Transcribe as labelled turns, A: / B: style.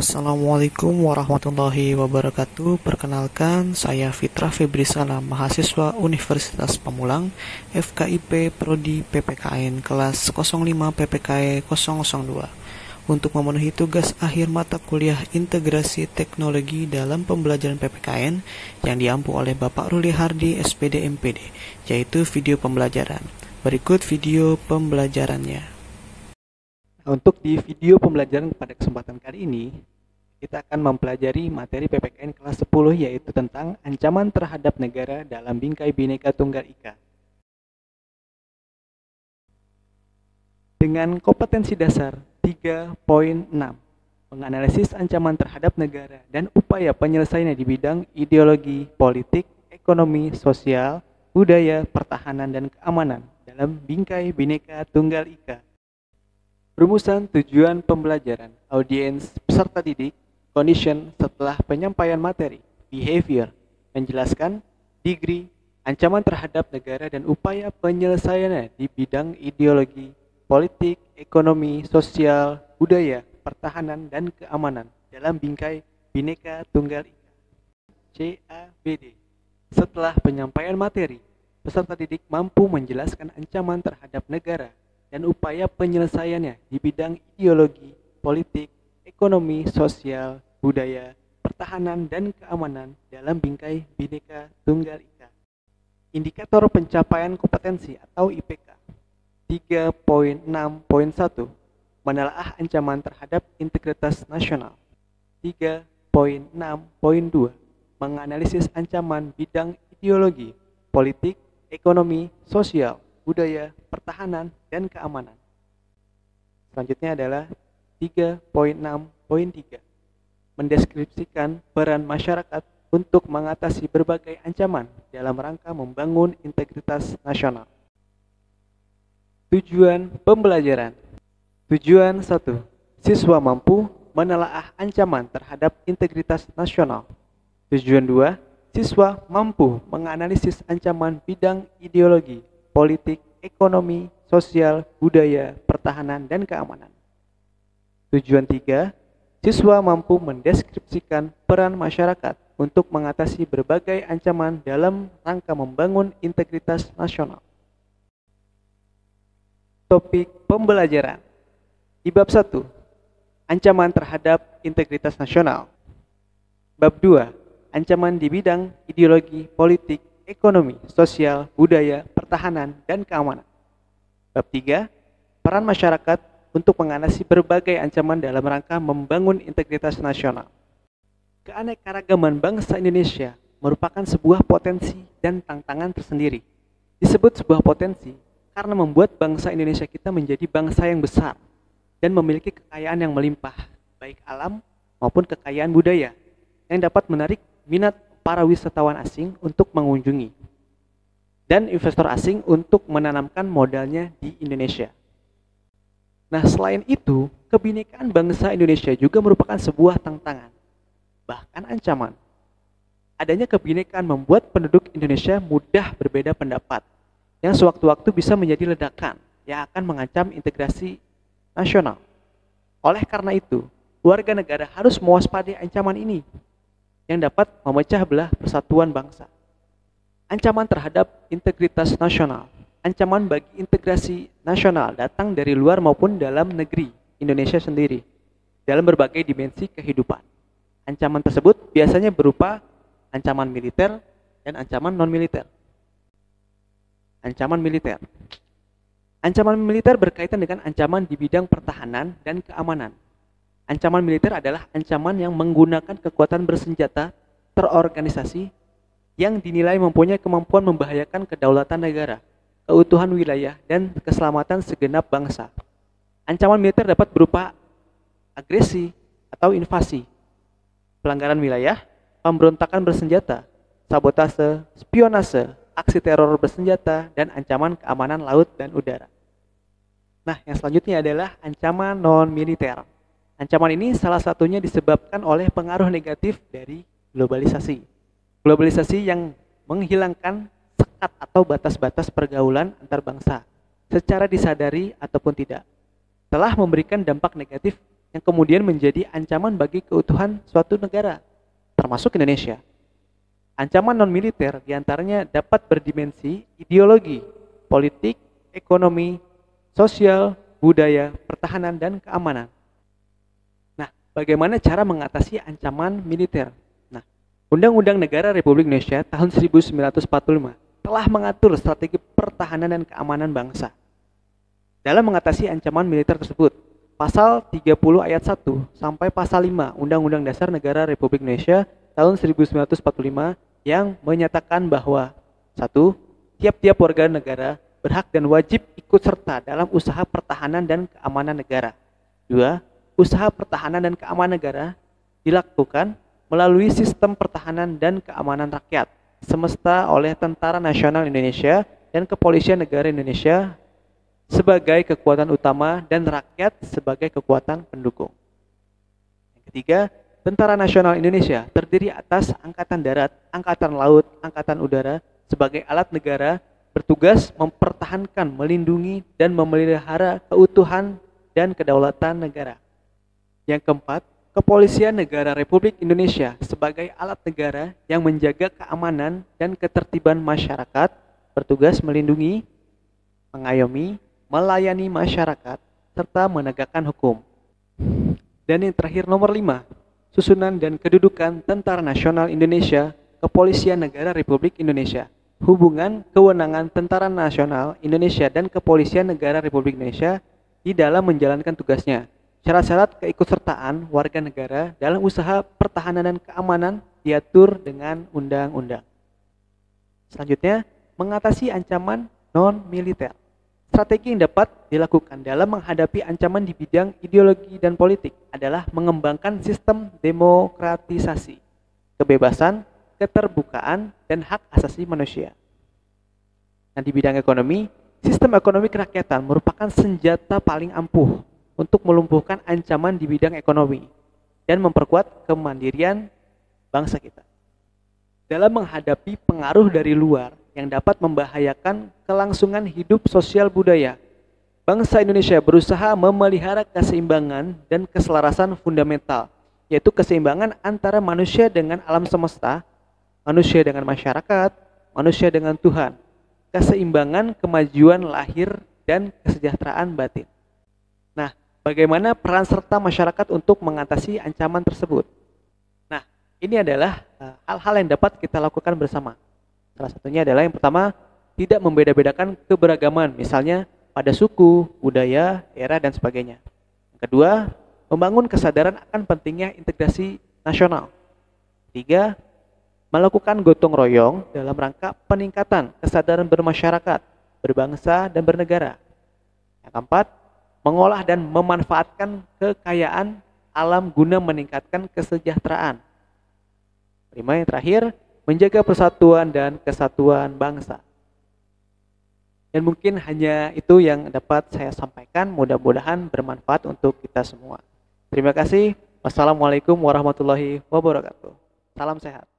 A: Assalamualaikum warahmatullahi wabarakatuh. Perkenalkan, saya Fitra Febrisala, mahasiswa Universitas Pamulang, FKIP Prodi PPKN kelas 05 PPKE 002 untuk memenuhi tugas akhir mata kuliah Integrasi Teknologi dalam Pembelajaran PPKN yang diampu oleh Bapak Ruli Hardi, SPD MPD, yaitu video pembelajaran. Berikut video pembelajarannya.
B: Untuk di video pembelajaran pada kesempatan kali ini, kita akan mempelajari materi PPKN kelas 10 yaitu tentang ancaman terhadap negara dalam bingkai Bhinneka Tunggal Ika. Dengan kompetensi dasar 3.6, menganalisis ancaman terhadap negara dan upaya penyelesaiannya di bidang ideologi, politik, ekonomi, sosial, budaya, pertahanan, dan keamanan dalam bingkai Bhinneka Tunggal Ika. Rumusan tujuan pembelajaran, audiens, peserta didik, condition setelah penyampaian materi, behavior, menjelaskan, degree, ancaman terhadap negara dan upaya penyelesaiannya di bidang ideologi, politik, ekonomi, sosial, budaya, pertahanan, dan keamanan dalam bingkai Bhinneka Tunggal Ika. CABD. Setelah penyampaian materi, peserta didik mampu menjelaskan ancaman terhadap negara dan upaya penyelesaiannya di bidang ideologi, politik, ekonomi, sosial, budaya, pertahanan, dan keamanan dalam bingkai Bhinneka Tunggal Ika. Indikator pencapaian kompetensi atau IPK 3.6.1, menelaah ancaman terhadap integritas nasional. 3.6.2, menganalisis ancaman bidang ideologi, politik, ekonomi, sosial, budaya, pertahanan, dan keamanan. Selanjutnya adalah 3.6.3, mendeskripsikan peran masyarakat untuk mengatasi berbagai ancaman dalam rangka membangun integritas nasional. Tujuan pembelajaran. Tujuan 1. Siswa mampu menelaah ancaman terhadap integritas nasional. Tujuan 2. Siswa mampu menganalisis ancaman bidang ideologi, politik, ekonomi, sosial, budaya, pertahanan, dan keamanan. Tujuan 3, siswa mampu mendeskripsikan peran masyarakat untuk mengatasi berbagai ancaman dalam rangka membangun integritas nasional. Topik pembelajaran. Di bab 1, ancaman terhadap integritas nasional. Bab 2, ancaman di bidang ideologi, politik, ekonomi, sosial, budaya, pertahanan, dan keamanan. Bab 3, peran masyarakat untuk mengatasi berbagai ancaman dalam rangka membangun integritas nasional. Keanekaragaman bangsa Indonesia merupakan sebuah potensi dan tantangan tersendiri. Disebut sebuah potensi karena membuat bangsa Indonesia kita menjadi bangsa yang besar dan memiliki kekayaan yang melimpah, baik alam maupun kekayaan budaya, yang dapat menarik minat para wisatawan asing untuk mengunjungi dan investor asing untuk menanamkan modalnya di Indonesia. Nah, selain itu, kebinekaan bangsa Indonesia juga merupakan sebuah tantangan, bahkan ancaman. Adanya kebinekaan membuat penduduk Indonesia mudah berbeda pendapat, yang sewaktu-waktu bisa menjadi ledakan yang akan mengancam integrasi nasional. Oleh karena itu, warga negara harus mewaspadai ancaman ini yang dapat memecah belah persatuan bangsa. Ancaman terhadap integritas nasional. Ancaman bagi integrasi nasional datang dari luar maupun dalam negeri Indonesia sendiri dalam berbagai dimensi kehidupan. Ancaman tersebut biasanya berupa ancaman militer dan ancaman non-militer. Ancaman militer. Ancaman militer berkaitan dengan ancaman di bidang pertahanan dan keamanan. Ancaman militer adalah ancaman yang menggunakan kekuatan bersenjata terorganisasi yang dinilai mempunyai kemampuan membahayakan kedaulatan negara, keutuhan wilayah, dan keselamatan segenap bangsa. Ancaman militer dapat berupa agresi atau invasi, pelanggaran wilayah, pemberontakan bersenjata, sabotase, spionase, aksi teror bersenjata, dan ancaman keamanan laut dan udara. Nah, yang selanjutnya adalah ancaman non-militer. Ancaman ini salah satunya disebabkan oleh pengaruh negatif dari globalisasi. Globalisasi yang menghilangkan sekat atau batas-batas pergaulan antar bangsa secara disadari ataupun tidak, telah memberikan dampak negatif yang kemudian menjadi ancaman bagi keutuhan suatu negara, termasuk Indonesia. Ancaman non-militer diantaranya dapat berdimensi ideologi, politik, ekonomi, sosial, budaya, pertahanan, dan keamanan. Nah, bagaimana cara mengatasi ancaman militer? Nah, Undang-Undang Negara Republik Indonesia tahun 1945 telah mengatur strategi pertahanan dan keamanan bangsa. Dalam mengatasi ancaman militer tersebut, Pasal 30 ayat 1 sampai Pasal 5 Undang-Undang Dasar Negara Republik Indonesia tahun 1945 yang menyatakan bahwa 1. Tiap-tiap warga negara berhak dan wajib ikut serta dalam usaha pertahanan dan keamanan negara. 2. Usaha pertahanan dan keamanan negara dilakukan melalui sistem pertahanan dan keamanan rakyat semesta oleh Tentara Nasional Indonesia dan Kepolisian Negara Indonesia sebagai kekuatan utama dan rakyat sebagai kekuatan pendukung. Yang ketiga, Tentara Nasional Indonesia terdiri atas Angkatan Darat, Angkatan Laut, Angkatan Udara sebagai alat negara bertugas mempertahankan, melindungi, dan memelihara keutuhan dan kedaulatan negara. Yang keempat, Kepolisian Negara Republik Indonesia sebagai alat negara yang menjaga keamanan dan ketertiban masyarakat, bertugas melindungi, mengayomi, melayani masyarakat, serta menegakkan hukum. Dan yang terakhir nomor 5, susunan dan kedudukan Tentara Nasional Indonesia, Kepolisian Negara Republik Indonesia, hubungan kewenangan Tentara Nasional Indonesia dan Kepolisian Negara Republik Indonesia di dalam menjalankan tugasnya. Syarat-syarat keikutsertaan warga negara dalam usaha pertahanan dan keamanan diatur dengan undang-undang. Selanjutnya, mengatasi ancaman non-militer. Strategi yang dapat dilakukan dalam menghadapi ancaman di bidang ideologi dan politik adalah mengembangkan sistem demokratisasi, kebebasan, keterbukaan, dan hak asasi manusia. Nah, di bidang ekonomi, sistem ekonomi kerakyatan merupakan senjata paling ampuh untuk melumpuhkan ancaman di bidang ekonomi dan memperkuat kemandirian bangsa kita. Dalam menghadapi pengaruh dari luar yang dapat membahayakan kelangsungan hidup sosial budaya, bangsa Indonesia berusaha memelihara keseimbangan dan keselarasan fundamental, yaitu keseimbangan antara manusia dengan alam semesta, manusia dengan masyarakat, manusia dengan Tuhan, keseimbangan kemajuan lahir dan kesejahteraan batin. Nah, bagaimana peran serta masyarakat untuk mengatasi ancaman tersebut? Nah, ini adalah hal-hal yang dapat kita lakukan bersama. Salah satunya adalah yang pertama, tidak membeda-bedakan keberagaman, misalnya pada suku, budaya, daerah, dan sebagainya. Yang kedua, membangun kesadaran akan pentingnya integrasi nasional. Tiga, melakukan gotong royong dalam rangka peningkatan kesadaran bermasyarakat, berbangsa, dan bernegara. Yang keempat, mengolah dan memanfaatkan kekayaan alam guna meningkatkan kesejahteraan. Kelima, yang terakhir, menjaga persatuan dan kesatuan bangsa. Dan mungkin hanya itu yang dapat saya sampaikan, mudah-mudahan bermanfaat untuk kita semua. Terima kasih. Wassalamualaikum warahmatullahi wabarakatuh. Salam sehat.